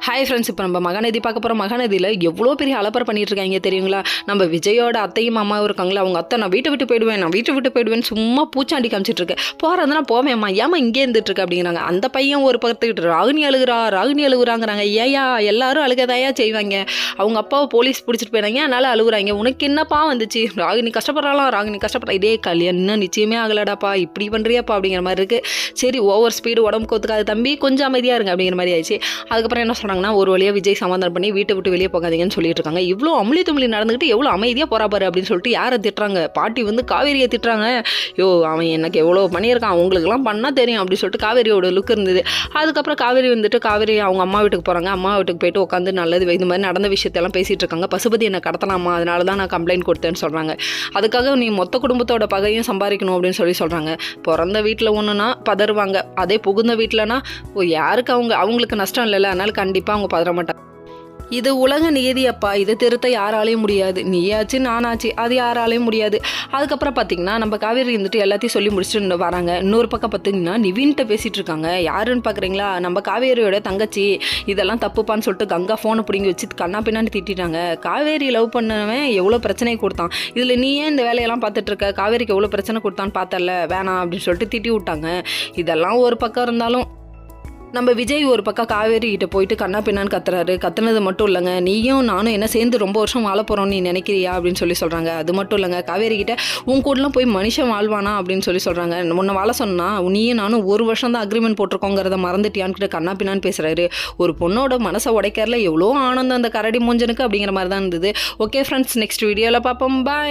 Hi friends, இப்போ நம்ம மகாநதி பார்க்க போகிறோம். மகாநதியில் எவ்வளோ பெரிய அலப்பறை பண்ணிட்டு இருக்காங்க தெரியுங்களா? நம்ம விஜயோட அத்தையும் மாமாவும் இருக்காங்களா, அவங்க அத்தை நான் வீட்டை விட்டு போயிடுவேன் சும்மா பூச்சாண்டி காமிச்சிட்டு இருக்கேன். போகிறதுனா போவேம்மா, ஏமா இங்கே இருந்துட்டு இருக்கு அப்படிங்கிறாங்க. அந்த பையன் ஒரு பக்கத்துக்கிட்டு ராகினி அழுகுறாங்கிறாங்க. ஏயா எல்லாரும் அழுகதாயா செய்வாங்க? அவங்க அப்பாவை போலீஸ் பிடிச்சிட்டு போயிடாங்க, அதனால அழுகுறாங்க. உனக்கு என்னப்பா வந்துச்சு? ராகினி கஷ்டப்படுறா. இதே கல்யாணம் நிச்சயமே ஆகலடாப்பா, இப்படி பண்ணுறியாப்பா அப்படிங்கிற மாதிரி இருக்குது. சரி, ஓவர் ஸ்பீடு உடம்புக்கு ஒத்துக்காது தம்பி, கொஞ்சம் அமைதியாக இருங்க அப்படிங்கிற மாதிரி ஆயிடுச்சு. அதுக்கப்புறம் என்ன சொன்னாங்கன்னா, ஒரு வழியாக விஜய் சமாதானம் பண்ணி வீட்டை விட்டு வெளியே போகாதீங்கன்னு சொல்லிட்டு இருக்காங்க. இவ்வளோ அமளி துமளி நடந்துக்கிட்டு எவ்வளோ அமைதியாக போறா பாரு அப்படின்னு சொல்லிட்டு யாரை திட்டுறாங்க? பாட்டி வந்து காவேரியை திட்டுறாங்க. அவன் எனக்கு எவ்வளோ பண்ணியிருக்கான், அவங்களுக்குலாம் பண்ணால் தெரியும் அப்படின்னு சொல்லிட்டு காவேரியோட லுக் இருந்தது. அதுக்கப்புறம் காவேரி அவங்க அம்மா வீட்டுக்கு போகிறாங்க. அம்மா வீட்டுக்கு போயிட்டு உட்காந்து நல்லது இந்த மாதிரி நடந்த விஷயத்தெல்லாம் பேசிகிட்டு இருக்காங்க. பசுபதி என்னை கடத்தலாமா, அதனால தான் நான் கம்ப்ளைண்ட் கொடுத்தேன்னு சொல்கிறாங்க. அதுக்காக நீ மொத்த குடும்பத்தோட பகையும் சம்பாதிக்கணும் அப்படின்னு சொல்கிறாங்க. பிறந்த வீட்டில் ஒன்றுனா பதறுவாங்க, அதே புகுந்த வீட்டிலனா யாருக்கு அவங்களுக்கு நஷ்டம் இல்லைல்ல, அதனால கண்டிப்பாக அவங்க பதற மாட்டாங்க. இது உலக நீதி அப்பா, இதை திருத்த யாராலையும் முடியாது. நீயாச்சு நானாச்சு, அது யாராலையும் முடியாது. அதுக்கப்புறம் பார்த்தீங்கன்னா நம்ம காவேரி இருந்துட்டு எல்லாத்தையும் சொல்லி முடிச்சுட்டு வராங்க. இன்னொரு பக்கம் பார்த்தீங்கன்னா நிவின்கிட்ட பேசிகிட்டு இருக்காங்க. யாருன்னு பார்க்குறீங்களா? நம்ம காவேரியோட தங்கச்சி. இதெல்லாம் தப்புப்பான்னு சொல்லிட்டு கங்கா ஃபோனை பிடிங்கி வச்சு கண்ணா பின்னான்னு திட்டாங்க. காவேரி லவ் பண்ணவன் எவ்வளோ பிரச்சனையை கொடுத்தான், இதில் நீ ஏன் இந்த வேலையெல்லாம் பார்த்துட்டு இருக்க? காவேரிக்கு எவ்வளோ பிரச்சனை கொடுத்தான்னு பார்த்தல, வேணாம் அப்படின்னு சொல்லிட்டு திட்டி விட்டாங்க. இதெல்லாம் ஒரு பக்கம் இருந்தாலும் நம்ம விஜய் ஒரு பக்கம் காவேரி கிட்ட போயிட்டு கண்ணா பின்னான்னு கத்துனது மட்டும் இல்லைங்க, நீயும் நானும் என்ன சேர்ந்து ரொம்ப வருஷம் வாழ போகிறோம் நீ நினைக்கிறியா அப்படின்னு சொல்கிறாங்க. அது மட்டும் இல்லைங்க, காவேரி கிட்ட உன் கூடலாம் போய் மனுஷன் வாழ்வானா அப்படின்னு சொல்கிறாங்க. முன்ன வாழ சொன்னா நீயும் நானும் ஒரு வருஷம் தான் அக்ரிமெண்ட் போட்டிருக்கோங்கிறத மறந்துட்டியான்னு கண்ணா பின்னான்னு பேசுகிறாரு. ஒரு பொண்ணோட மனசை உடைக்கிறதுல எவ்வளோ ஆனந்தம் அந்த கரடி மூஞ்சனுக்கு அப்படிங்கிற மாதிரி தான் இருந்தது. ஓகே ஃப்ரெண்ட்ஸ், நெக்ஸ்ட் வீடியோவில் பார்ப்போம். பாய்.